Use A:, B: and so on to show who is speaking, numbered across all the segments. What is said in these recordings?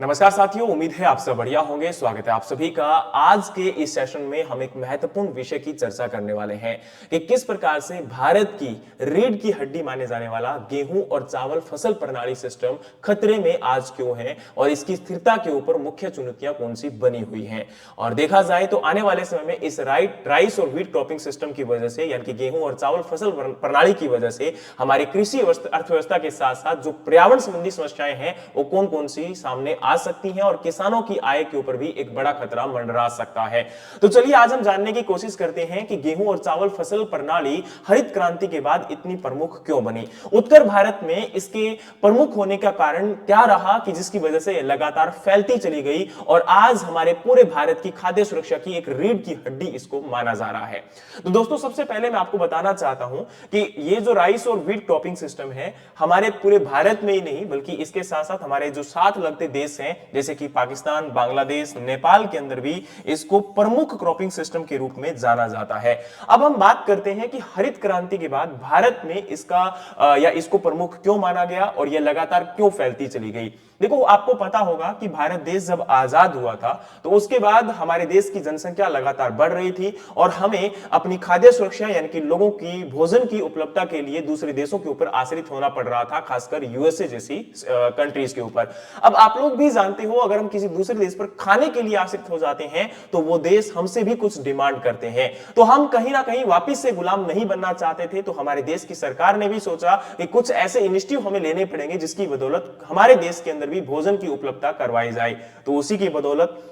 A: नमस्कार साथियों, उम्मीद है आप सब बढ़िया होंगे। स्वागत है आप सभी का। आज के इस सेशन में हम एक महत्वपूर्ण विषय की चर्चा करने वाले हैं कि किस प्रकार से भारत की रीढ़ की हड्डी माने जाने वाला गेहूं और चावल फसल प्रणाली सिस्टम खतरे में आज क्यों है और इसकी स्थिरता के ऊपर मुख्य चुनौतियां कौन सी बनी हुई हैं। और देखा जाए तो आने वाले समय में इस राइस और व्हीट क्रॉपिंग सिस्टम की वजह से, यानी कि गेहूं और चावल फसल प्रणाली की वजह से हमारी कृषि अर्थव्यवस्था के साथ साथ जो पर्यावरण संबंधी समस्याएं हैं वो कौन कौन सी सामने आ सकती हैं और किसानों की आय के ऊपर भी एक बड़ा खतरा मंडरा सकता है। तो चलिए आज हम जानने की कोशिश करते हैं कि गेहूं और चावल फसल प्रणाली हरित क्रांति के बाद इतनी प्रमुख क्यों बनी। उत्तर भारत में इसके प्रमुख होने का कारण क्या रहा कि जिसकी वजह से लगातार फैलती चली गई और आज हमारे पूरे भारत की खाद्य सुरक्षा की एक रीढ़ की हड्डी इसको माना जा रहा है। तो दोस्तों, सबसे पहले मैं आपको बताना चाहता हूं कि ये जो राइस और व्हीट क्रॉपिंग सिस्टम है हमारे पूरे भारत में ही नहीं बल्कि इसके साथ साथ हमारे जो साथ लगते देश हैं जैसे कि पाकिस्तान, बांग्लादेश, नेपाल के अंदर भी इसको प्रमुख क्रॉपिंग सिस्टम के रूप में जाना जाता है। अब हम बात करते हैं कि हरित क्रांति के बाद भारत में इसका या इसको प्रमुख क्यों माना गया और यह लगातार क्यों फैलती चली गई। देखो, आपको पता होगा कि भारत देश जब आजाद हुआ था तो उसके बाद हमारे देश की जनसंख्या लगातार बढ़ रही थी और हमें अपनी खाद्य सुरक्षा यानी कि लोगों की भोजन की उपलब्धता के लिए दूसरे देशों के ऊपर आश्रित होना पड़ रहा था, खासकर यूएसए जैसी कंट्रीज के ऊपर। अब आप लोग भी जानते हो, अगर हम किसी दूसरे देश पर खाने के लिए आश्रित हो जाते हैं तो वो देश हमसे भी कुछ डिमांड करते हैं। तो हम कहीं ना कहीं वापिस से गुलाम नहीं बनना चाहते थे। तो हमारे देश की सरकार ने भी सोचा कि कुछ ऐसे इनिशिएटिव हमें लेने पड़ेंगे जिसकी बदौलत हमारे देश के अंदर भी भोजन की उपलब्धता करवाई जाए। तो उसी की बदौलत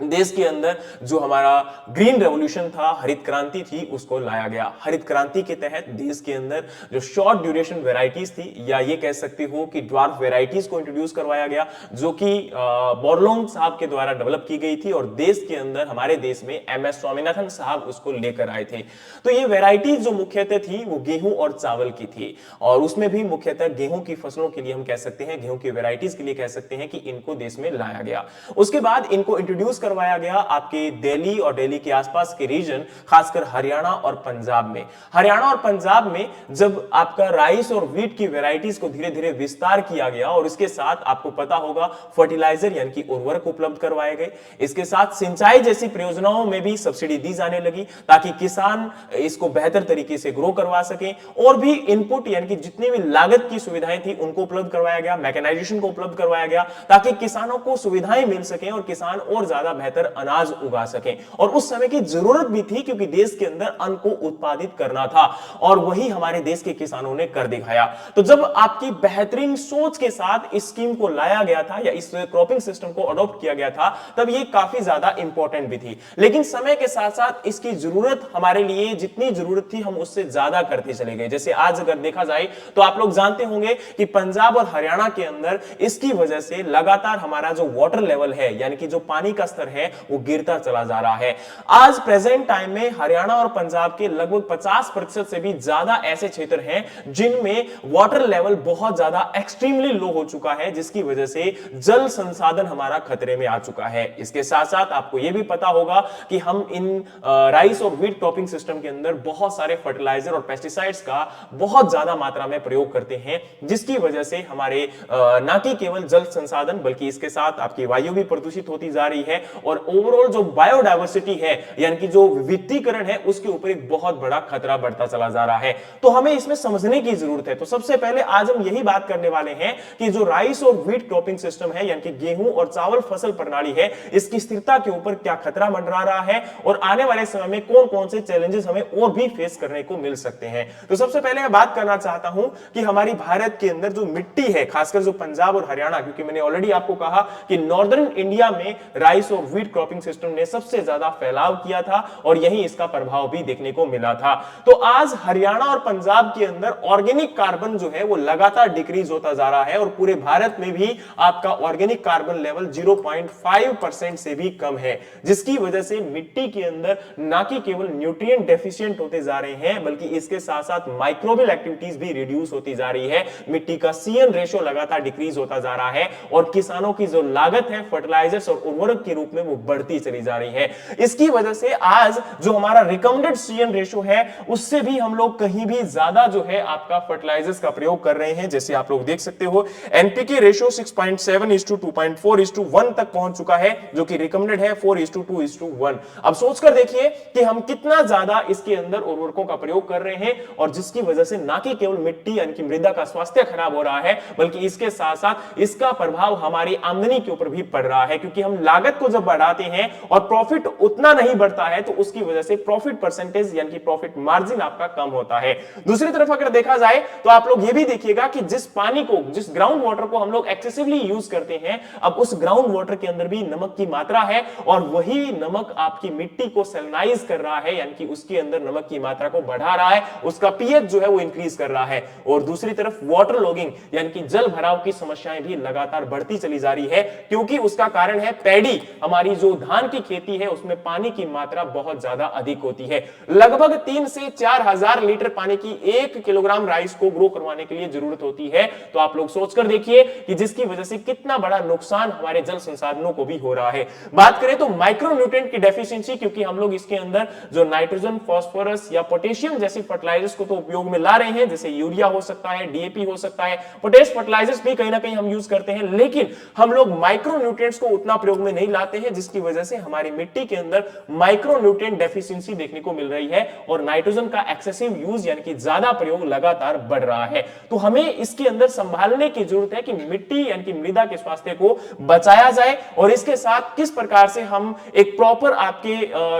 A: देश के अंदर जो हमारा ग्रीन रेवोल्यूशन था, हरित क्रांति थी, उसको लाया गया। हरित क्रांति के तहत देश के अंदर जो शॉर्ट ड्यूरेशन वेराइटीज थी या ये कह सकते हो कि ड्वार्फ वेराइटीज को इंट्रोड्यूस करवाया गया, जो कि बोरलोंग साहब के द्वारा डेवलप की गई थी और देश के अंदर हमारे देश में एमएस स्वामीनाथन साहब उसको लेकर आए थे। तो ये वेराइटीज जो मुख्यतः थी वो गेहूं और चावल की थी और उसमें भी मुख्यतः गेहूं की फसलों के लिए हम कह सकते हैं, गेहूं की वेराइटीज के लिए कह सकते हैं कि इनको देश में लाया गया। उसके बाद इनको इंट्रोड्यूस करवाया गया आपके दिल्ली और दिल्ली के आसपास के रीजन, खासकर हरियाणा और पंजाब में। हरियाणा और पंजाब में जब आपका राइस और व्हीट की वेराइटीज को धीरे धीरे विस्तार किया गया और इसके साथ आपको पता होगा फर्टिलाइजर यानी कि उर्वरक उपलब्ध करवाए गए। इसके साथ सिंचाई जैसी परियोजनाओं में भी सब्सिडी दी जाने लगी ताकि किसान इसको बेहतर तरीके से ग्रो करवा सके और भी इनपुट यानी कि जितनी भी लागत की सुविधाएं थी उनको उपलब्ध करवाया गया, मैकेनाइजेशन को उपलब्ध करवाया गया ताकि किसानों को सुविधाएं मिल सके और किसान और ज्यादा बेहतर अनाज उगा सके। और उस समय की जरूरत भी थी क्योंकि देश के अंदर अन्न को उत्पादित करना था और वही हमारे देश के किसानों ने कर दिखाया। तो जब आपकी बेहतरीन सोच के साथ इस स्कीम को लाया गया था या इस क्रॉपिंग सिस्टम को अडॉप्ट किया गया था तब ये काफी ज्यादा इंपॉर्टेंट भी थी। लेकिन समय के साथ साथ इसकी जरूरत हमारे लिए जितनी जरूरत थी हम उससे ज्यादा करते चले गए। जैसे आज अगर देखा जाए तो आप लोग जानते होंगे कि पंजाब और हरियाणा के अंदर इसकी वजह से लगातार हमारा जो वाटर लेवल है यानी कि जो पानी का स्तर है वो गिरता चला जा रहा है। आज प्रेजेंट टाइम में हरियाणा और पंजाब के लगभग 50% से भी ज्यादा ऐसे क्षेत्र हैं जिनमें वाटर लेवल बहुत ज्यादा एक्सट्रीमली लो हो चुका है, जिसकी वजह से जल संसाधन हमारा खतरे में आ चुका है। इसके साथ साथ आपको यह भी पता होगा कि हम इन राइस और व्हीट क्रॉपिंग सिस्टम के अंदर बहुत सारे फर्टिलाइजर और पेस्टिसाइड्स का बहुत ज्यादा मात्रा में प्रयोग करते हैं, जिसकी वजह से हमारे ना कि केवल जल संसाधन बल्कि इसके साथ आपकी वायु भी प्रदूषित होती जा रही है और ओवरऑल जो बायोडायवर्सिटी है यानी कि जो विविधीकरण है उसके ऊपर एक बहुत बड़ा खतरा बढ़ता चला जा रहा है। तो हमें इसमें समझने की जरूरत है। तो सबसे पहले आज हम यही बात करने वाले हैं कि जो राइस और व्हीट क्रॉपिंग सिस्टम है यानी कि गेहूं और चावल फसल प्रणाली है, इसकी स्थिरता के ऊपर क्या खतरा मंडरा रहा है और आने वाले समय में कौन कौन से चैलेंजेस हमें और भी फेस करने को मिल सकते हैं। तो सबसे पहले मैं बात करना चाहता हूं कि हमारी भारत के अंदर जो मिट्टी है, खासकर जो पंजाब और हरियाणा, क्योंकि मैंने ऑलरेडी आपको कहा कि नॉर्दर्न इंडिया में राइस और व्हीट क्रॉपिंग सिस्टम ने सबसे ज्यादा फैलाव किया था और यही इसका प्रभाव भी देखने को मिला था। तो आज हरियाणा और पंजाब के अंदर ऑर्गेनिक कार्बन जो है वो लगातार डिक्रीज होता जा रहा है और पूरे भारत में भी आपका ऑर्गेनिक कार्बन लेवल 0.5% से भी कम है, जिसकी वजह से मिट्टी के अंदर ना कि केवल न्यूट्रिएंट डेफिशिएंट होते जा रहे हैं बल्कि इसके साथ साथ माइक्रोबियल एक्टिविटीज भी रिड्यूस होती जा रही है। मिट्टी का CN रेशो लगातार डिक्रीज होता जा रहा है और किसानों की जो लागत है फर्टिलाइजर्स और उर्वरक के रूप रूप में वो बढ़ती चली जा रही है। इसकी वजह से आज जो हमारा रिकमेंडेड सीएन रेशो है उससे भी हम लोग कहीं भी ज्यादा जो है आपका फर्टिलाइजर्स का प्रयोग कर रहे हैं। जैसे आप लोग देख सकते हो एनपीके रेशो 6.7:2.4:1 तक पहुंच चुका है, जो कि रिकमेंडेड है 4:2:1। अब सोचकर देखिए कि हम कितना ज्यादा इसके अंदर उर्वरकों का प्रयोग कर रहे हैं, और जिसकी वजह से ना कि केवल मिट्टी यानी कि मृदा का स्वास्थ्य खराब हो रहा है, बल्कि इसके साथ साथ इसका प्रभाव हमारी आमदनी के ऊपर भी पड़ रहा है। क्योंकि हम लागत को जब बढ़ाते हैं और प्रॉफिट उतना नहीं बढ़ता है, तो उसकी वजह से प्रॉफिट परसेंटेज यानी कि प्रॉफिट मार्जिन आपका कम होता है। दूसरी तरफ अगर देखा जाए तो आप लोग ये भी देखिएगा कि जिस पानी को, जिस ग्राउंड वाटर को हम लोग एक्सेसिवली यूज करते हैं, अब उस ग्राउंड वाटर के अंदर भी नमक की मात्रा है, और वही नमक आपकी मिट्टी को सैलिनाइज कर रहा है, यानी कि उसके अंदर नमक की मात्रा को बढ़ा रहा है, उसका पीएच जो है वो इंक्रीज कर रहा है। और दूसरी तरफ वाटर लॉगिंग यानी कि जल भराव की समस्याएं भी लगातार बढ़ती चली जा रही है, क्योंकि उसका कारण है पैडी, हमारी जो धान की खेती है उसमें पानी की मात्रा बहुत ज्यादा अधिक होती है। लगभग 3 से 4 हजार लीटर पानी की 1 किलोग्राम राइस को ग्रो करवाने के लिए जरूरत होती है। तो आप लोग सोचकर देखिए कि जिसकी वजह से कितना बड़ा नुकसान हमारे जल संसाधनों को भी हो रहा है। बात करें तो माइक्रोन्यूट्रिएंट की डेफिशिएंसी, क्योंकि हम लोग इसके अंदर जो नाइट्रोजन, फास्फोरस या पोटेशियम जैसी फर्टिलाइजर्स को तो उपयोग में ला रहे हैं, जैसे यूरिया हो सकता है, डीएपी हो सकता है, पोटेश फर्टिलाइजर्स भी कहीं ना कहीं हम यूज करते हैं, लेकिन हम लोग माइक्रोन्यूट्रिएंट्स को उतना प्रयोग में नहीं लाते हैं, जिसकी वजह से हमारी मिट्टी के अंदर माइक्रोन्यूट्रिएंट डेफिशिएंसी देखने को मिल रही है, और नाइट्रोजन का एक्सेसिव यूज यानी कि ज्यादा प्रयोग लगातार बढ़ रहा है। तो हमें इसके अंदर संभालने की जरूरत है कि मिट्टी यानी कि मृदा के स्वास्थ्य को बचाया जाए, और इसके साथ किस प्रकार से हम एक प्रॉपर आपके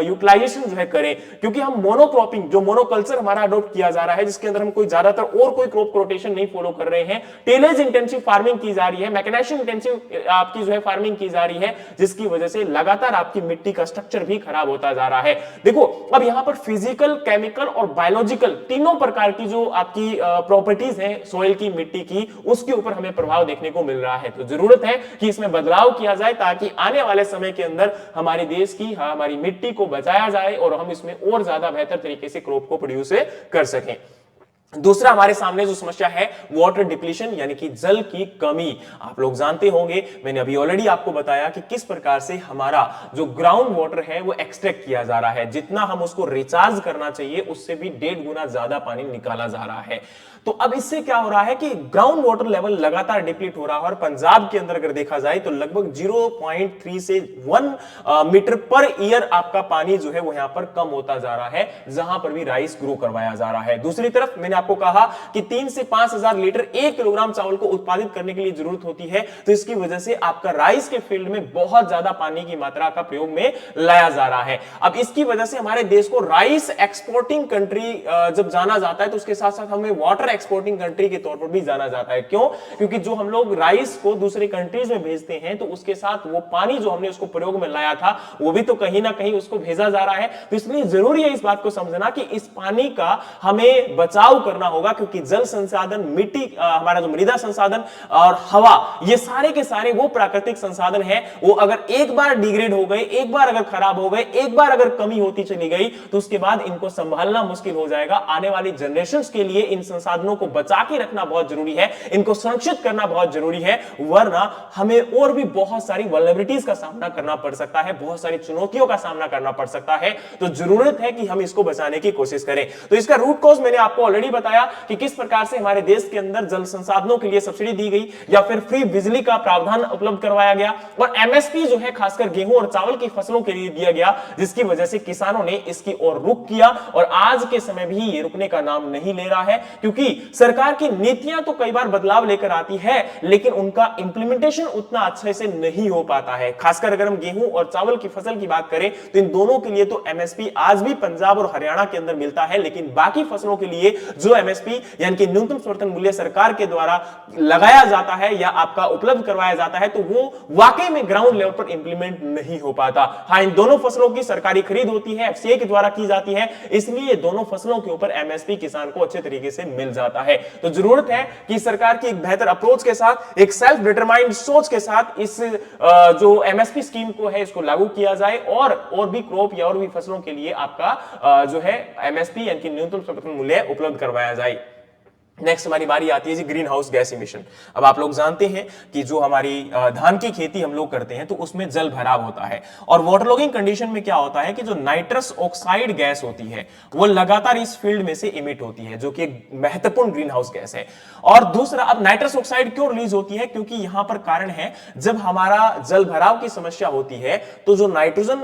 A: यूटिलाइजेशन जो है करें। क्योंकि हम मोनोक्रॉपिंग, जो मोनोकल्चर हमारा अडॉप्ट किया जा रहा है, जिसके अंदर हम कोई ज्यादातर और कोई क्रॉप रोटेशन नहीं फॉलो कर रहे हैं, टेलेज इंटेंसिव फार्मिंग की जा रही है, मैकेनाइजेशन इंटेंसिव आपकी जो है फार्मिंग की जा रही है, जिसकी वजह से लगातार आपकी मिट्टी का स्ट्रक्चर भी खराब होता जा रहा है। देखो अब यहां पर फिजिकल, केमिकल और बायोलॉजिकल तीनों प्रकार की जो आपकी प्रॉपर्टीज है सॉइल की, मिट्टी की, उसके ऊपर हमें प्रभाव देखने को मिल रहा है। तो जरूरत है कि इसमें बदलाव किया जाए, ताकि आने वाले समय के अंदर हमारे देश की, हमारी मिट्टी को बचाया जाए, और हम इसमें और ज्यादा बेहतर तरीके से क्रॉप को प्रोड्यूस कर सकें। दूसरा हमारे सामने जो समस्या है वाटर डिप्लीशन यानी कि जल की कमी। आप लोग जानते होंगे, मैंने अभी ऑलरेडी आपको बताया कि किस प्रकार से हमारा जो ग्राउंड वाटर है वो एक्सट्रैक्ट किया जा रहा है। जितना हम उसको रिचार्ज करना चाहिए उससे भी 1.5 गुना ज्यादा पानी निकाला जा रहा है। तो अब इससे क्या हो रहा है कि ग्राउंड वाटर लेवल लगातार डिप्लीट हो रहा है, और पंजाब के अंदर अगर देखा जाए तो लगभग 0.3 से 1 मीटर पर ईयर आपका पानी जो है वो यहां पर कम होता जा रहा है, जहां पर भी राइस ग्रो करवाया जा रहा है। दूसरी तरफ मैंने आपको कहा कि 3 से 5 हजार लीटर 1 किलोग्राम चावल को उत्पादित करने के लिए जरूरत होती है, तो इसकी वजह से आपका राइस के फील्ड में बहुत ज्यादा पानी की मात्रा का प्रयोग में लाया जा रहा है। अब इसकी वजह से हमारे देश को राइस एक्सपोर्टिंग कंट्री जब जाना जाता है, तो उसके साथ साथ हमें वाटर एक्सपोर्टिंग कंट्री के तौर पर भी जाना जाता है। क्यों? क्योंकि जो हम लोग राइस को दूसरे कंट्रीज में भेजते हैं, तो उसके साथ वो पानी जो हमने उसको प्रयोग में लाया था वो भी तो कहीं ना कहीं उसको भेजा जा रहा है। तो इसलिए जरूरी है इस बात को समझना कि इस पानी का हमें बचाव करना होगा, क्योंकि जल संसाधन, मिट्टी, हमारा जो मृदा संसाधन और हवा, ये सारे के सारे वो प्राकृतिक संसाधन है, वो अगर एक बार डिग्रेड हो गए, एक बार अगर खराब हो गए, एक बार अगर कमी होती चली गई, तो उसके बाद इनको संभालना मुश्किल हो जाएगा। आने वाली जनरेशंस के लिए इन संसाधनों को बचा के रखना बहुत जरूरी है, इनको संरक्षित करना बहुत जरूरी है, वरना हमें और भी बहुत सारी वल्नरेबिलिटीज का सामना करना पड़ सकता है, बहुत सारी चुनौतियों का सामना करना पड़ सकता है। तो जरूरत है कि हम इसको बचाने की कोशिश करें। तो इसका रूट कॉज मैंने आपको ऑलरेडी बताया कि किस प्रकार से हमारे देश के अंदर जल संसाधनों के लिए सब्सिडी दी गई, या फिर फ्री बिजली का प्रावधान उपलब्ध करवाया गया, और एमएसपी जो है खासकर गेहूं और चावल की फसलों के लिए दिया गया, जिसकी वजह से किसानों ने इसकी ओर रुख किया, और आज के समय भी ये रुकने का नाम नहीं ले रहा है। क्योंकि सरकार की नीतियां तो कई बार बदलाव लेकर आती है, लेकिन उनका इंप्लीमेंटेशन उतना अच्छे से नहीं हो पाता है। खासकर अगर हम गेहूं और चावल की फसल की बात करें, तो इन दोनों के लिए तो एमएसपी आज भी पंजाब और हरियाणा के अंदर मिलता है, लेकिन बाकी फसलों के लिए जो एमएसपी यानी कि न्यूनतम समर्थन मूल्य सरकार के द्वारा लगाया जाता है या आपका उपलब्ध करवाया जाता है, तो वो वाकई में ग्राउंड लेवल पर इंप्लीमेंट नहीं हो पाता। हाँ, इन दोनों फसलों की सरकारी खरीद होती है, एफसीए के द्वारा की जाती है, इसलिए दोनों फसलों के ऊपर एमएसपी किसान को अच्छे तरीके से मिल जाता है। तो जरूरत है कि सरकार की एक बेहतर अप्रोच के साथ, एक सेल्फ डिटरमाइंड सोच के साथ इस जो एमएसपी स्कीम को है इसको लागू किया जाए, और भी क्रॉप या और भी फसलों के लिए आपका जो है एमएसपी यानी कि न्यूनतम समर्थन मूल्य उपलब्ध करवाया जाए। नेक्स्ट हमारी बारी आती है जी ग्रीन हाउस गैस इमिशन। अब आप लोग जानते हैं कि जो हमारी धान की खेती हम लोग करते हैं तो उसमें जल भराव होता है, और वाटरलॉगिंग कंडीशन में क्या होता है कि जो नाइट्रस ऑक्साइड गैस होती है वो लगातार इस फील्ड में से इमिट होती है, जो कि एक महत्वपूर्ण ग्रीन हाउस गैस है। और दूसरा, अब नाइट्रस ऑक्साइड क्यों रिलीज होती है, क्योंकि यहां पर कारण है जब हमारा जल भराव की समस्या होती है तो जो नाइट्रोजन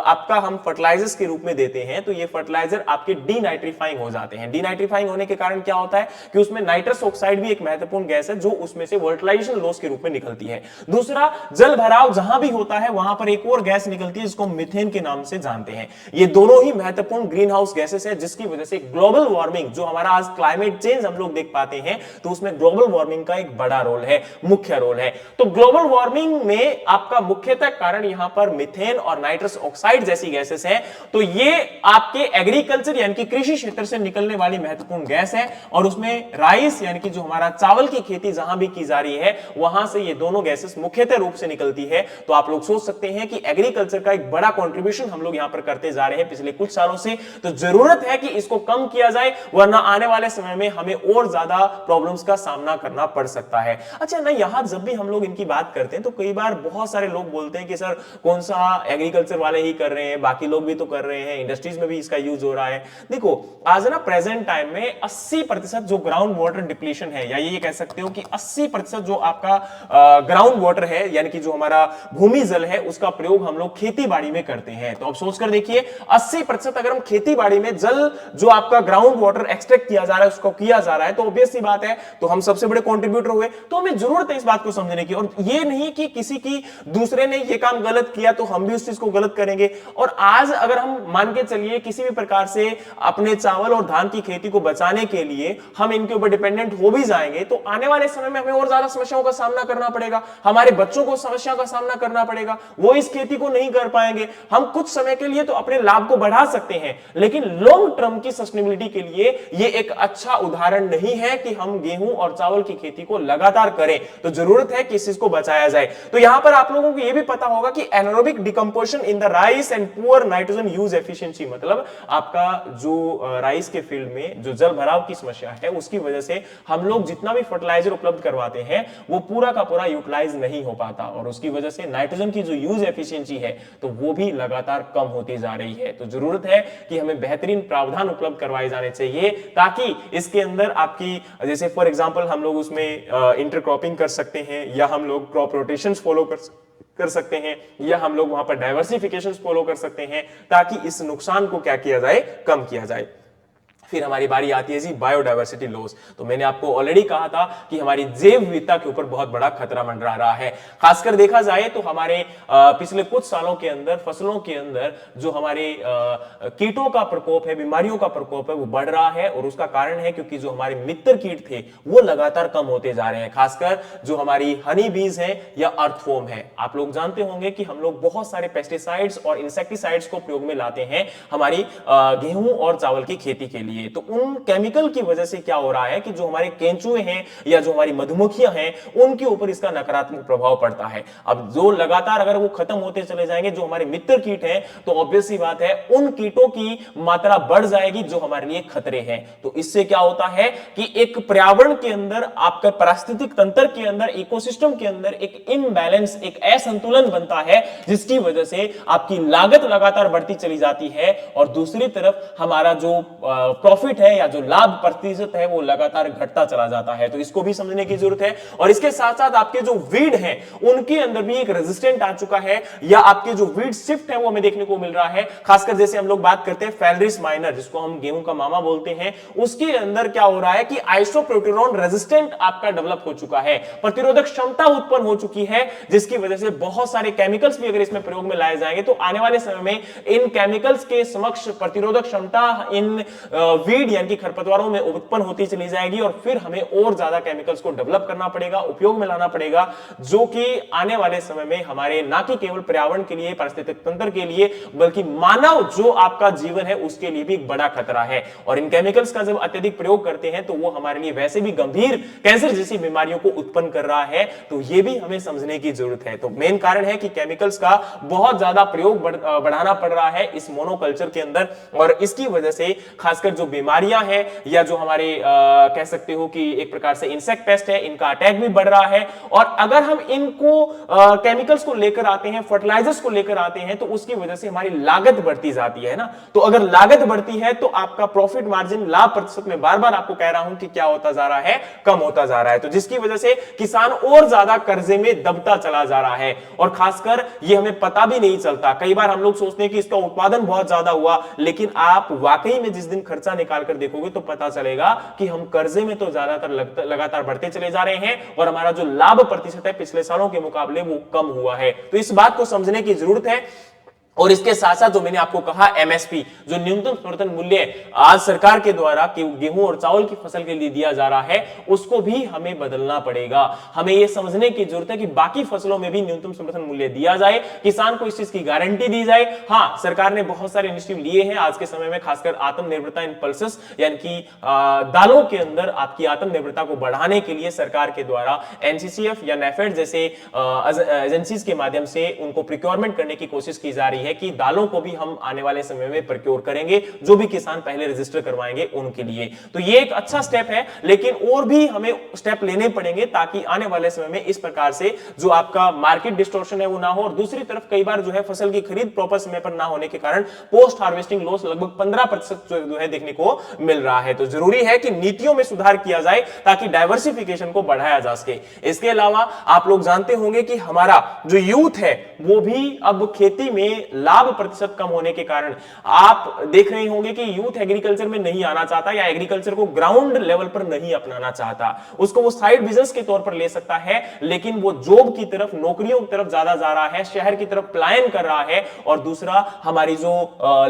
A: आपका हम फर्टिलाइजर्स के रूप में देते हैं तो ये फर्टिलाइजर आपके डीनाइट्रीफाइंग हो जाते हैं। डीनाइट्रीफाइंग होने के कारण क्या होता है कि उसमें नाइट्रस ऑक्साइड भी एक महत्वपूर्ण गैस है जो उसमें से वोलेटिलाइजेशन लॉस के रूप में निकलती है। दूसरा, जल भराव जहां भी होता है वहां पर एक और गैस निकलती है जिसको मीथेन के नाम से जानते हैं। ये दोनों ही महत्वपूर्ण ग्रीन हाउस गैसेस है जिसकी वजह से ग्लोबल वार्मिंग, जो हमारा आज क्लाइमेट चेंज हम लोग देख पाते हैं, तो उसमें ग्लोबल वार्मिंग का एक बड़ा रोल है, मुख्य रोल है। तो ग्लोबल वार्मिंग में आपका मुख्यतः कारण यहां पर मीथेन और नाइट्रस ऑक्साइड जैसी गैसेस हैं। तो ये आपके एग्रीकल्चर यानी कि कृषि क्षेत्र से निकलने वाली महत्वपूर्ण गैस है, और उसमें राइस यानी कि जो हमारा चावल की खेती जहां भी की जा रही है वहां से ये दोनों गैसेस मुख्यतः रूप से निकलती है। तो आप लोग सोच सकते हैं कि एग्रीकल्चर का एक बड़ा कंट्रीब्यूशन हम लोग यहां पर करते जा रहे हैं पिछले कुछ सालों से, तो जरूरत है कि इसको कम किया जाए, वरना आने वाले समय में हमें और ज्यादा प्रॉब्लम्स का सामना करना पड़ सकता है। अच्छा ना, यहां जब भी हम लोग इनकी बात करते हैं तो कई बार बहुत सारे लोग बोलते हैं कि सर कौन सा एग्रीकल्चर वाले ही कर रहे हैं, बाकी लोग भी तो कर रहे हैं, इंडस्ट्रीज में भी इसका यूज हो रहा है। देखो, आज ना प्रेजेंट टाइम में 80% जो ग्राउंड वाटर डिप्लीशन है, या ये कह सकते हो कि 80% जो आपका ग्राउंड वाटर है यानी कि जो हमारा भूमि जल है उसका प्रयोग हम लोग खेती बाड़ी में करते हैं। तो अब सोचकर देखिए, 80% अगर हम खेती बाड़ी में जल जो आपका ग्राउंड वाटर एक्सट्रैक्ट किया जा रहा है उसको किया जा रहा है, तो ऑब्वियस सी बात है तो हम सबसे बड़े कंट्रीब्यूटर हुए। तो हमें जरूरत है इस बात को समझने की, और ये नहीं कि किसी की दूसरे ने ये काम गलत किया तो हम भी उस चीज को गलत करेंगे। और आज अगर हम मान के चलिए किसी भी प्रकार से अपने चावल और धान की खेती को बचाने के लिए हम इनके ऊपर डिपेंडेंट हो भी जाएंगे तो आने वाले समय में हमें और ज्यादा समस्याओं का सामना करना पड़ेगा, हमारे बच्चों को समस्याओं का सामना करना पड़ेगा, वो इस खेती को नहीं कर पाएंगे। हम कुछ समय के लिए तो अपने लाभ को बढ़ा सकते हैं, लेकिन लॉन्ग टर्म की सस्टेनेबिलिटी के लिए ये एक अच्छा उदाहरण नहीं है कि हम गेहूं और चावल की खेती को लगातार करें। तो जरूरत है कि इस चीज को बचाया जाए। तो यहां पर आप लोगों को यह भी पता होगा कि anaerobic decomposition in the rice and poor nitrogen use efficiency, मतलब आपका जो राइस के फील्ड में जो जल भराव की समस्या है उसकी वजह से हम लोग जितना भी फर्टिलाइजर उपलब्ध करवाते हैं वो पूरा का पूरा यूटिलाइज नहीं हो पाता, और उसकी वजह से नाइट्रोजन की जो यूज एफिशिएंसी है तो वो भी लगातार कम होती जा रही है। तो जरूरत है कि हमें बेहतरीन प्रावधान उपलब्ध करवाए जाने चाहिए ताकि इसके अंदर आपकी, जैसे फॉर एग्जांपल हम लोग उसमें इंटरक्रॉपिंग कर सकते हैं, या हम लोग क्रॉप रोटेशंस फॉलो कर सकते हैं, या हम लोग वहां पर डाइवर्सिफिकेशन फॉलो कर सकते हैं ताकि इस नुकसान को क्या किया जाए, कम किया जाए। फिर हमारी बारी आती है जी बायोडायवर्सिटी लॉस। तो मैंने आपको ऑलरेडी कहा था कि हमारी जैव विविधता के ऊपर बहुत बड़ा खतरा मंडरा रहा है। खासकर देखा जाए तो हमारे पिछले कुछ सालों के अंदर फसलों के अंदर जो हमारे कीटों का प्रकोप है, बीमारियों का प्रकोप है, वो बढ़ रहा है, और उसका कारण है क्योंकि जो हमारे मित्र कीट थे वो लगातार कम होते जा रहे हैं। खासकर जो हमारी हनी बीज है या अर्थवॉर्म है, आप लोग जानते होंगे कि हम लोग बहुत सारे पेस्टिसाइड्स और इंसेक्टिसाइड्स को प्रयोग में लाते हैं हमारी गेहूं और चावल की खेती के लिए। तो उन केमिकल की वजह से क्या हो रहा है कि जो हमारे केंचुए हैं या जो हमारी मधुमक्खियां हैं उनके ऊपर इसका नकारात्मक प्रभाव पड़ता है। अब जो लगातार अगर वो खत्म होते चले जाएंगे जो हमारे मित्र कीट हैं, तो ऑब्वियस सी बात है उन कीटों की मात्रा बढ़ जाएगी जो हमारे लिए खतरे हैं। तो इससे क्या होता है कि एक पर्यावरण के अंदर, आपका पारिस्थितिक तंत्र के अंदर, इकोसिस्टम के अंदर एक इम्बैलेंस, एक असंतुलन बनता है, जिसकी वजह से आपकी लागत लगातार बढ़ती चली जाती है, और दूसरी तरफ हमारा जो प्रॉफिट है या जो लाभ प्रतिशत है वो लगातार घटता चला जाता है। तो इसको भी समझने की जरूरत है। और इसके साथ साथ आपके जो वीड हैं उनके अंदर भी एक रेजिस्टेंट आ चुका है, या आपके जो वीड शिफ्ट है वो हमें देखने को मिल रहा है। खासकर जैसे हम लोग बात करते हैं फैलरिस माइनर, जिसको हम गेहूं का मामा बोलते हैं, उसके अंदर क्या हो रहा है कि आइसोप्रोटेरोन रेजिस्टेंट आपका डेवलप हो चुका है, प्रतिरोधक क्षमता उत्पन्न हो चुकी है, जिसकी वजह से बहुत सारे केमिकल्स भी अगर इसमें प्रयोग में लाए जाएंगे तो आने वाले समय में इन केमिकल्स के समक्ष प्रतिरोधक क्षमता इन वीड यानी कि खरपतवारों में उत्पन्न होती चली जाएगी, और फिर हमें और ज्यादा केमिकल्स को डेवलप करना पड़ेगा, उपयोग में लाना पड़ेगा, जो कि आने वाले समय में हमारे ना कि केवल पर्यावरण के लिए, पारिस्थितिक तंत्र के लिए, बल्कि मानव जो आपका जीवन है उसके लिए भी एक बड़ा खतरा है। और इन केमिकल्स का जब अत्यधिक प्रयोग करते हैं तो वो हमारे लिए वैसे भी गंभीर कैंसर जैसी बीमारियों को उत्पन्न कर रहा है। तो ये भी हमें समझने की जरूरत है। तो मेन कारण है कि केमिकल्स का बहुत ज्यादा प्रयोग बढ़ाना पड़ रहा है इस मोनोकल्चर के अंदर, और इसकी वजह से खासकर जो बीमारियां हैं या जो हमारे कह सकते हो कि एक प्रकार से इंसेक्ट पेस्ट है, इनका अटैक भी बढ़ रहा है। और अगर हम इनको केमिकल्स को लेकर आते हैं, फर्टिलाइजर्स को लेकर आते हैं, तो उसकी वजह से हमारी लागत बढ़ती जाती है ना। तो अगर लागत बढ़ती है तो आपका प्रॉफिट मार्जिन, लाभ प्रतिशत में बार बार आपको कह रहा हूं कि क्या होता जा रहा है, कम होता जा रहा है। तो जिसकी वजह से किसान और ज्यादा कर्जे में दबता चला जा रहा है और खासकर ये हमें पता भी नहीं चलता। कई बार हम लोग सोचते हैं कि इसका उत्पादन बहुत ज्यादा हुआ, लेकिन आप वाकई में जिस दिन खर्चा निकाल कर देखोगे तो पता चलेगा कि हम कर्जे में तो ज्यादातर लगातार बढ़ते चले जा रहे हैं और हमारा जो लाभ प्रतिशत है पिछले सालों के मुकाबले वो कम हुआ है। तो इस बात को समझने की जरूरत है। और इसके साथ साथ जो मैंने आपको कहा एमएसपी, जो न्यूनतम समर्थन मूल्य आज सरकार के द्वारा गेहूं और चावल की फसल के लिए दिया जा रहा है, उसको भी हमें बदलना पड़ेगा। हमें यह समझने की जरूरत है कि बाकी फसलों में भी न्यूनतम समर्थन मूल्य दिया जाए, किसान को इस चीज की गारंटी दी जाए। हां, सरकार ने बहुत सारे इनिशिएटिव लिए हैं आज के समय में, खासकर आत्मनिर्भरता इन पल्सेस, यानी कि दालों के अंदर आपकी आत्मनिर्भरता को बढ़ाने के लिए सरकार के द्वारा एनसीसीएफ या नेफेड जैसे एजेंसीज के माध्यम से उनको प्रिक्योरमेंट करने की कोशिश की जा रही है कि दालों को भी हम आने वाले समय में प्रोक्योर करेंगे, जो भी किसान पहले रजिस्टर करवाएंगे उनके लिए। तो ये एक अच्छा स्टेप है, लेकिन और भी हमें स्टेप लेने पड़ेंगे ताकि आने वाले समय में इस प्रकार से जो आपका मार्केट डिस्टॉर्शन है वो ना हो। और दूसरी तरफ कई बार जो है फसल की खरीद प्रॉपर समय पर ना होने के कारण पोस्ट हार्वेस्टिंग लॉस लगभग 15% जो है देखने को मिल रहा है। तो जरूरी है कि नीतियों में सुधार किया जाए ताकि डाइवर्सिफिकेशन को बढ़ाया जा सके। इसके अलावा आप लोग जानते होंगे कि हमारा जो यूथ है वो भी अब खेती में लाभ प्रतिशत कम होने के कारण आप देख रहे होंगे कि यूथ एग्रीकल्चर में नहीं आना चाहता या एग्रीकल्चर को ग्राउंड लेवल पर नहीं अपनाना चाहता। उसको वो साइड बिजनेस के तौर पर ले सकता है, लेकिन वो जॉब की तरफ, नौकरियों की तरफ ज्यादा जा रहा है, शहर की तरफ पलायन कर रहा है। और दूसरा, हमारी जो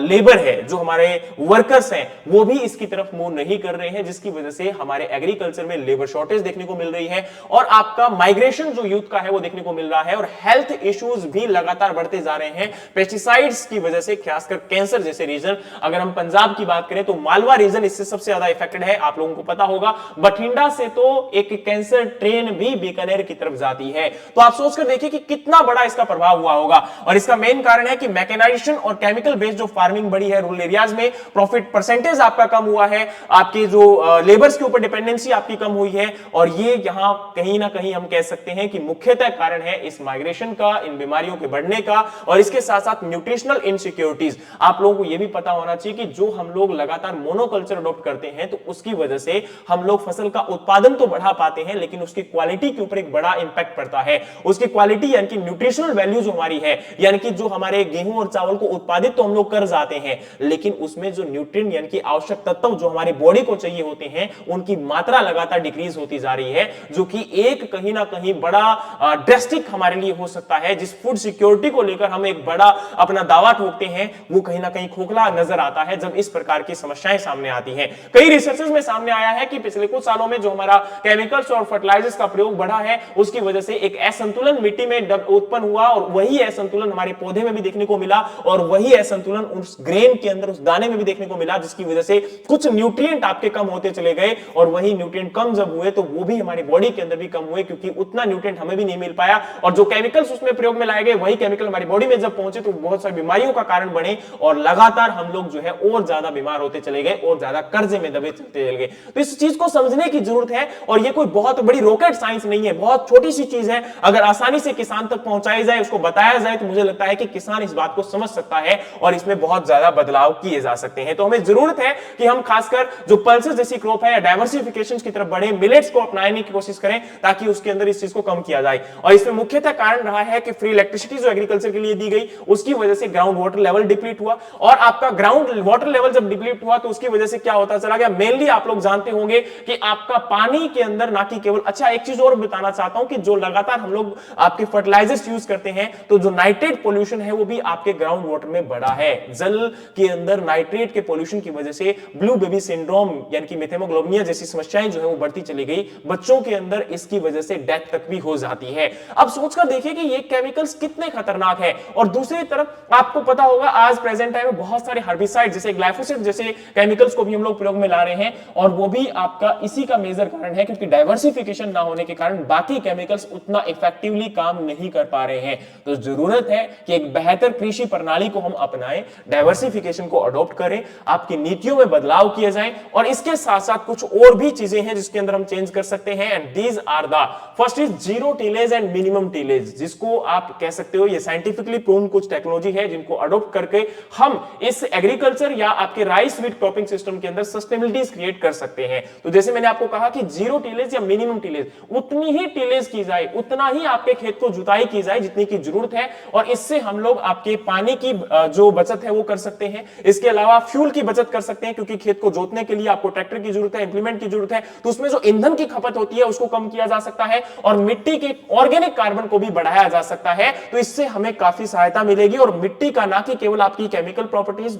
A: लेबर है, जो हमारे वर्कर्स हैं, वो भी इसकी तरफ मूव नहीं कर रहे हैं, जिसकी वजह से हमारे एग्रीकल्चर में लेबर शॉर्टेज देखने को मिल रही है और आपका माइग्रेशन जो यूथ का है वो देखने को मिल रहा है। और हेल्थ इश्यूज भी लगातार बढ़ते जा रहे हैं पेस्टिसाइड्स की वजह से, खासकर कैंसर जैसे रीजन। अगर हम पंजाब की बात करें तो मालवा रीजन इससे सबसे ज्यादा इफेक्टेड है, आप लोगों को पता होगा। बठिंडा से तो एक कैंसर ट्रेन भी बीकानेर की तरफ जाती है। तो आप सोचकर देखिए कि कितना बड़ा इसका प्रभाव हुआ होगा। और इसका मेन कारण है कि मैकेनाइजेशन और केमिकल बेस्ड जो फार्मिंग बढ़ी है रूरल एरियाज में, प्रॉफिट परसेंटेज आपका कम हुआ है, आपके जो लेबर्स के ऊपर डिपेंडेंसी आपकी कम हुई है। और ये यहां कहीं ना कहीं हम कह सकते हैं कि मुख्यतः कारण है इस माइग्रेशन का, इन बीमारियों के बढ़ने का। और इसके साथ साथ न्यूट्रिशनल इनसिक्योरिटीज। आप लोगों को यह भी पता होना चाहिए कि जो हम लोग लगातार मोनोकल्चर अडॉप्ट करते हैं तो उसकी वजह से हम लोग फसल का उत्पादन तो बढ़ा पाते हैं, लेकिन उसकी क्वालिटी के ऊपर एक बड़ा इंपैक्ट पड़ता है। उसकी क्वालिटी यानी कि न्यूट्रिशनल वैल्यू जो हमारी है, यानी कि जो हमारे गेहूं और चावल को उत्पादित तो हम लोग कर जाते हैं, लेकिन उसमें जो न्यूट्रिएंट यानी कि आवश्यक तत्व जो हमारी बॉडी को चाहिए होते हैं, उनकी मात्रा लगातार डिक्रीज होती जा रही है, जो कि एक कहीं ना कहीं बड़ा ड्रेस्टिक हमारे लिए हो सकता है। जिस फूड सिक्योरिटी को लेकर हम एक बड़ा अपना दावा ठोकते हैं, वो कहीं ना कहीं खोखला नजर आता है जब इस प्रकार की समस्याएं सामने आती हैं। कई रिसर्चेस में सामने आया है कि पिछले कुछ सालों में जो हमारा केमिकल्स और फर्टिलाइजर्स का प्रयोग बढ़ा है, उसकी वजह से एक असंतुलन मिट्टी में उत्पन्न हुआ और वही असंतुलन हमारे पौधे में भी देखने को मिला और वही असंतुलन उस ग्रेन के अंदर, उस दाने में भी देखने को मिला, जिसकी वजह से कुछ न्यूट्रिएंट आपके कम होते चले गए। और वही न्यूट्रिएंट कम जब हुए तो वो भी हमारी बॉडी के अंदर भी कम हुए, क्योंकि उतना न्यूट्रिएंट हमें भी नहीं मिल पाया। और जो केमिकल्स उसमें प्रयोग में लाए गए, वही केमिकल हमारी बॉडी में जब पहुंचे तो बहुत सारी बीमारियों का कारण बने और लगातार हम लोग जो है और ज्यादा बीमार होते चले गए और ज्यादा कर्जे में दबे चलते चले गए। तो इस चीज को समझने की जरूरत है। और ये कोई बहुत बड़ी रॉकेट साइंस नहीं है, बहुत छोटी सी चीज है। अगर आसानी से किसान तक पहुंचाई जाए, उसको बताया जाए, तो मुझे लगता है कि किसान इस बात को समझ सकता है और इसमें बहुत ज्यादा बदलाव किए जा सकते हैं। तो हमें जरूरत है कि हम खासकर जो पल्सेस जैसी क्रॉप है या डाइवर्सिफिकेशन की तरफ बढ़े, मिलेट्स को अपनाने की कोशिश करें ताकि उसके अंदर इस चीज को कम किया जाए। और इसमें मुख्यतः कारण रहा है कि फ्री इलेक्ट्रिसिटी जो एग्रीकल्चर के लिए दी गई, उसकी वजह से ग्राउंड वाटर लेवल डिप्लीट हुआ। और आपका ग्राउंड वाटर लेवल जब डिप्लीट हुआ तो उसकी वजह से क्या होता चला गया, मेनली आप लोग जानते होंगे कि आपका पानी के अंदर ना कि केवल, अच्छा एक चीज और बताना चाहता हूं कि जो लगातार हम लोग आपके फर्टिलाइजर्स यूज करते हैं, तो जो नाइट्रेट पोल्यूशन है वो भी आपके ग्राउंड वाटर में बढ़ा है। जल के अंदर नाइट्रेट के पोल्यूशन की वजह से ब्लू बेबी सिंड्रोम यानी कि मेथेमोग्लोबिनिया जैसी समस्याएं जो है वो बढ़ती चली गई। बच्चों के अंदर इसकी वजह से डेथ तक भी हो जाती है। अब सोचकर देखिए कि ये केमिकल्स कितने खतरनाक है। और दूसरी तरफ तरफ आपको पता होगा आज प्रेजेंट टाइम में बहुत सारे हर्बिसाइड जैसे ग्लाइफोसेट जैसे केमिकल्स को भी हम लोग प्रयोग में ला रहे हैं, और वो भी आपका इसी का मेजर कारण है क्योंकि डाइवर्सिफिकेशन ना होने के कारण बाकी केमिकल्स उतना इफेक्टिवली काम नहीं कर पा रहे हैं। तो जरूरत है कि एक बेहतर कृषि प्रणाली को हम अपनाएं, डाइवर्सिफिकेशन को अडॉप्ट करें, आपकी नीतियों में बदलाव किए जाएं, और इसके साथ साथ कुछ और भी चीजें हैं जिसके अंदर हम चेंज कर सकते हैं। And these are the first is zero tillage and minimum tillage, जिसको आप कह सकते हो ये साइंटिफिकली प्रूवन कुछ टेक्नोलॉजी है जिनको अडॉप्ट करके हम इस एग्रीकल्चर या आपके राइस व्हीट क्रॉपिंग सिस्टम के अंदर सस्टेनेबिलिटी क्रिएट कर सकते हैं। तो जैसे मैंने आपको कहा कि जीरो टिलेज या मिनिमम टिलेज, उतनी ही टिलेज की जाए, उतना ही आपके खेत को जुताई की जाए जितनी की जरूरत है, और इससे हम लोग आपके पानी की जो बचत है वो कर सकते हैं। इसके अलावा फ्यूल की बचत कर सकते हैं क्योंकि खेत को जोतने के लिए आपको ट्रैक्टर की जरूरत है, इंप्लीमेंट की जरूरत है, तो उसमें जो ईंधन की खपत होती है उसको कम किया जा सकता है, और मिट्टी के ऑर्गेनिक कार्बन को भी बढ़ाया जा सकता है। तो इससे हमें काफी सहायता मिलेगी, और मिट्टी का ना कि केवल आपकी केमिकल प्रॉपर्टीज,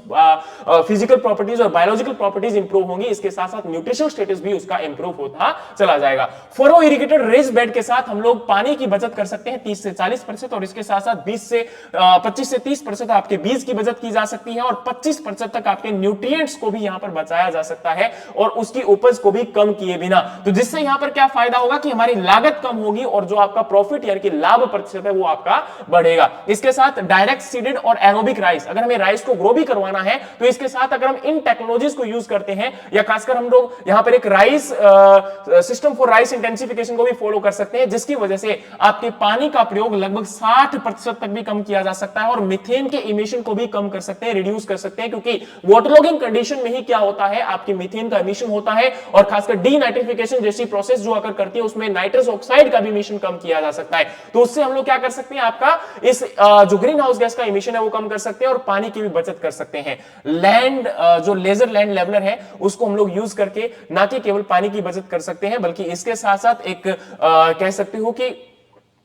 A: फिजिकल प्रॉपर्टीज और बायोलॉजिकल प्रॉपर्टीज इंप्रूव होंगी, इसके साथ साथ न्यूट्रिशनल स्टेटस भी उसका इंप्रूव होता चला जाएगा। फरो इरिगेटेड रेस्ड बेड के साथ हम लोग पानी की बचत कर सकते हैं 30 से 40%, और इसके साथ साथ 25 से 30% आपके बीज की बचत की जा सकती है, और 25% तक आपके न्यूट्रिएंट्स को भी यहां पर बचाया जा सकता है, और उसकी उपज को भी कम किए बिना। तो जिससे यहां पर क्या फायदा होगा कि हमारी लागत कम होगी, और जो आपका प्रॉफिट यानी कि लाभ प्रतिशत है वो आपका बढ़ेगा। इसके साथ डायरेक्ट सीडेड और एरोबिक राइस, अगर हमें राइस को ग्रो भी करवाना है तो इसके साथ अगर हम इन टेक्नोलॉजीज को यूज करते हैं, या खासकर हम लोग यहां पर एक rice system for rice intensification को भी फॉलो कर सकते हैं, जिसकी वजह से आपके पानी का प्रयोग लगभग 60% तक भी कम किया जा सकता है, और मीथेन के इमिशन को भी कम कर सकते हैं, रिड्यूस कर सकते हैं, क्योंकि वाटरलॉगिंग कंडीशन में ही क्या होता है, आपकी मीथेन का इमिशन होता है, और खासकर डीनाइट्रिफिकेशन जैसी प्रोसेस जो आकर करती है उसमें नाइट्रस ऑक्साइड का भी इमिशन कम किया जा सकता है। तो उससे हम लोग क्या कर सकते हैं, आपका इस जो ग्रीन हाउस गैस का इमिशन है वो कम कर सकते हैं, और पानी की भी बचत कर सकते हैं। लैंड जो लेजर लैंड लेवलर है उसको हम लोग यूज करके ना कि केवल पानी की बचत कर सकते हैं, बल्कि इसके साथ साथ एक कह सकते हो कि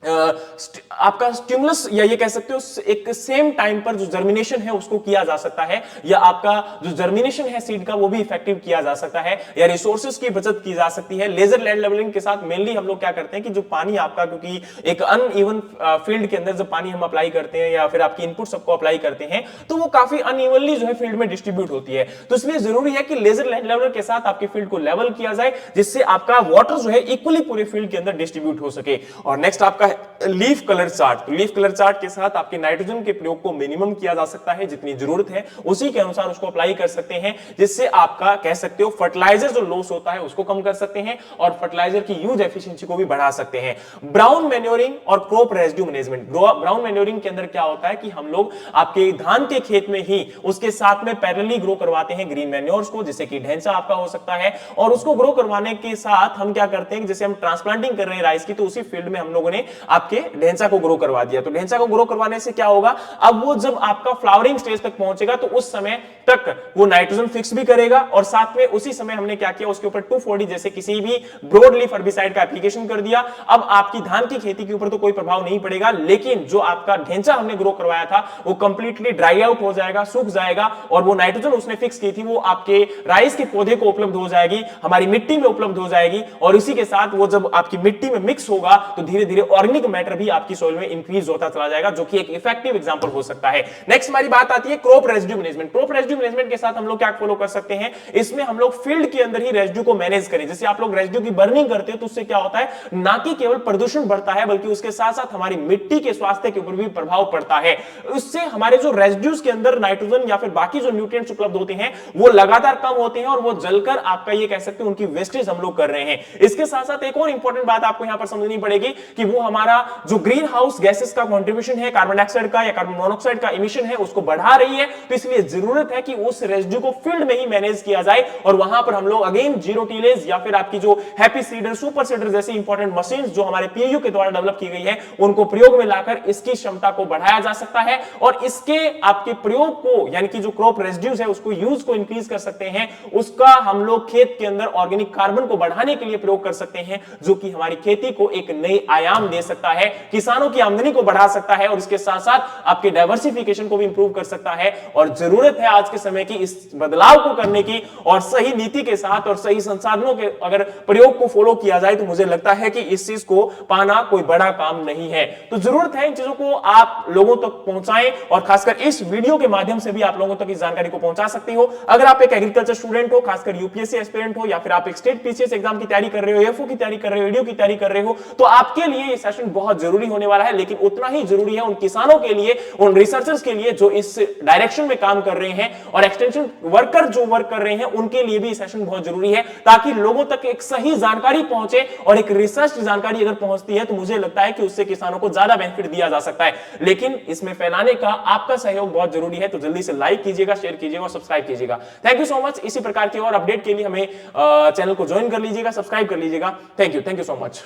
A: आपका स्टिमुलस, या ये कह सकते हो एक सेम टाइम पर जो जर्मिनेशन है उसको किया जा सकता है, या आपका जो जर्मिनेशन है सीड का वो भी इफेक्टिव किया जा सकता है, या रिसोर्सेज की बचत की जा सकती है। लेजर लैंड लेवलिंग के साथ मेनली हम लोग क्या करते हैं कि जो पानी आपका, क्योंकि एक अनइवन फील्ड के अंदर जब पानी हम अप्लाई करते हैं या फिर आपकी इनपुट सबको अप्लाई करते हैं तो वो काफी अनइवनली जो है फील्ड में डिस्ट्रीब्यूट होती है। तो इसलिए जरूरी है कि लेजर लैंड लेवलर के साथ आपकी फील्ड को लेवल किया जाए, जिससे आपका वाटर जो है इक्वली पूरे फील्ड के अंदर डिस्ट्रीब्यूट हो सके। और नेक्स्ट आपका लीफ कलर चार्ट। तो लीफ कलर चार्ट के साथ आपके नाइट्रोजन के प्रयोग को मिनिमम किया जा सकता है, जितनी जरूरत है उसी के अनुसार उसको अप्लाई कर सकते हैं, जिससे आपका कह सकते हो फर्टिलाइजर जो लॉस होता है उसको कम कर सकते हैं, और फर्टिलाइजर की यूज एफिशिएंसी को भी बढ़ा सकते हैं। ब्राउन मैन्योरिंग और crop residue management. Brown manuring के अंदर क्या होता है कि हम लोग आपके धान के खेत में ही उसके साथ में पैरेलली ग्रो करवाते हैं ग्रीन मैन्योर्स को, जैसे कि ढेंचा आपका हो सकता है, और उसको ग्रो करवाने के साथ हम क्या करते हैं, जैसे हम ट्रांसप्लांटिंग कर रहे हैं राइस की, तो उसी फील्ड में हम लोगों ने आपके ढेंचा को ग्रो करवा दिया। तो ढेंचा को ग्रो करवाने से क्या होगा, अब वो जब आपका फ्लावरिंग स्टेज तक पहुंचेगा तो उस समय तक वो नाइट्रोजन फिक्स भी करेगा, और साथ में उसी समय हमने क्या किया, उसके ऊपर 2,4-D जैसे किसी भी ब्रॉड लीफ हर्बिसाइड का एप्लीकेशन कर दिया। अब आपकी धान की खेती के ऊपर तो कोई प्रभाव नहीं पड़ेगा, लेकिन जो आपका ढेंचा हमने ग्रो करवाया था वो कंप्लीटली ड्राई आउट हो जाएगा, सूख जाएगा, और वो नाइट्रोजन उसने फिक्स की थी वो आपके राइस के पौधे को उपलब्ध हो जाएगी, हमारी मिट्टी में उपलब्ध हो जाएगी, और इसी के साथ वो जब आपकी मिट्टी में मिक्स होगा तो धीरे धीरे ऑर्गेनिक मैटर भी आपकी सॉइल में इंक्रीज होता चला जाएगा, जो कि एक इफेक्टिव एग्जांपल हो सकता है। नेक्स्ट हमारी बात आती है crop residue management. Crop residue management के साथ हम लोग क्या फॉलो कर सकते हैं, इसमें हम लोग फील्ड के अंदर ही रेजिड्यू को मैनेज करें। जैसे आप लोग रेजिड्यू की बर्निंग करते हो तो उससे क्या होता है, ना कि केवल प्रदूषण बढ़ता है बल्कि उसके साथ साथ हमारी मिट्टी के स्वास्थ्य के ऊपर भी प्रभाव पड़ता है। उससे हमारे जो रेजिड्यूज के अंदर नाइट्रोजन या फिर बाकी जो न्यूट्रिएंट्स उपलब्ध होते हैं वो लगातार कम होते हैं, और वो जलकर आपका ये कह सकते हैं उनकी वेस्टेज हम लोग कर रहे हैं। इसके साथ साथ एक और इंपॉर्टेंट बात आपको यहां पर समझनी पड़ेगी कि वो हमारा जो ग्रीन हाउस गैसेस का कंट्रीब्यूशन है, कार्बन डाइऑक्साइड का या कार्बन मोनोऑक्साइड का इमिशन है, उसको बढ़ा रही है। तो इसलिए जरूरत है कि उस रेजिड्यू को फील्ड में ही मैनेज किया जाए, और वहां पर हम लोग अगेन जीरो टीलेज या फिर आपकी जो हैप्पी सीडर, सुपर सीडर जैसी इंपॉर्टेंट मशीन जो हमारे पीयू के द्वारा डेवलप की गई है उनको प्रयोग में लाकर इसकी क्षमता को बढ़ाया जा सकता है, और इसके आपके प्रयोग को यानी कि जो क्रॉप रेजिड्यूज है उसको यूज को इंक्रीज कर सकते हैं, उसका हम लोग खेत के अंदर ऑर्गेनिक कार्बन को बढ़ाने के लिए प्रयोग कर सकते हैं, जो कि हमारी खेती को एक नई आयाम दे सकता है, किसानों की आमदनी को बढ़ा सकता है और इसके साथ साथ आपके डाइवर्सिफिकेशन को भी इंप्रूव कर सकता है। और जरूरत है आज के समय की इस बदलाव को करने की, और सही नीति के साथ और सही संसाधनों के अगर प्रयोग को फॉलो किया जाए तो मुझे लगता है कि इस चीज को पाना कोई बड़ा काम नहीं है। तो जरूरत है इन चीजों को आप लोगों तक पहुंचाएं, और खासकर इस वीडियो के माध्यम से भी आप लोगों तक इस जानकारी को पहुंचा सकती हो। अगर आप एक एग्रीकल्चर स्टूडेंट हो, खासकर यूपीएससी एस्पिरेंट हो, या फिर आप एक स्टेट पीसीएस एग्जाम की तैयारी कर रहे हो, एफओ की तैयारी कर रहे हो, वीडियो की तैयारी कर रहे हो, तो आपके लिए ये सेशन बहुत जरूरी होने वाला है। लेकिन उतना ही जरूरी है उन किसानों के लिए, उन रिसर्चर्स के लिए जो इस डायरेक्शन में काम कर रहे हैं, और एक्सटेंशन वर्कर जो वर्क कर रहे हैं उनके लिए भी ये सेशन बहुत जरूरी है, ताकि लोगों तक एक सही जानकारी पहुंचे। और एक रिसर्च जानकारी अगर पहुंचती है तो मुझे लगता है कि उससे किसानों को ज्यादा बेनिफिट दिया जा सकता है। लेकिन इसमें फैलाने का आपका सहयोग बहुत जरूरी है। तो जल्दी से लाइक कीजिएगा, शेयर कीजिएगा और सब्सक्राइब कीजिएगा। Thank you so much. इसी प्रकार की और अपडेट के लिए हमें चैनल को ज्वाइन कर लीजिएगा, सब्सक्राइब कर लीजिएगा। Thank you so much.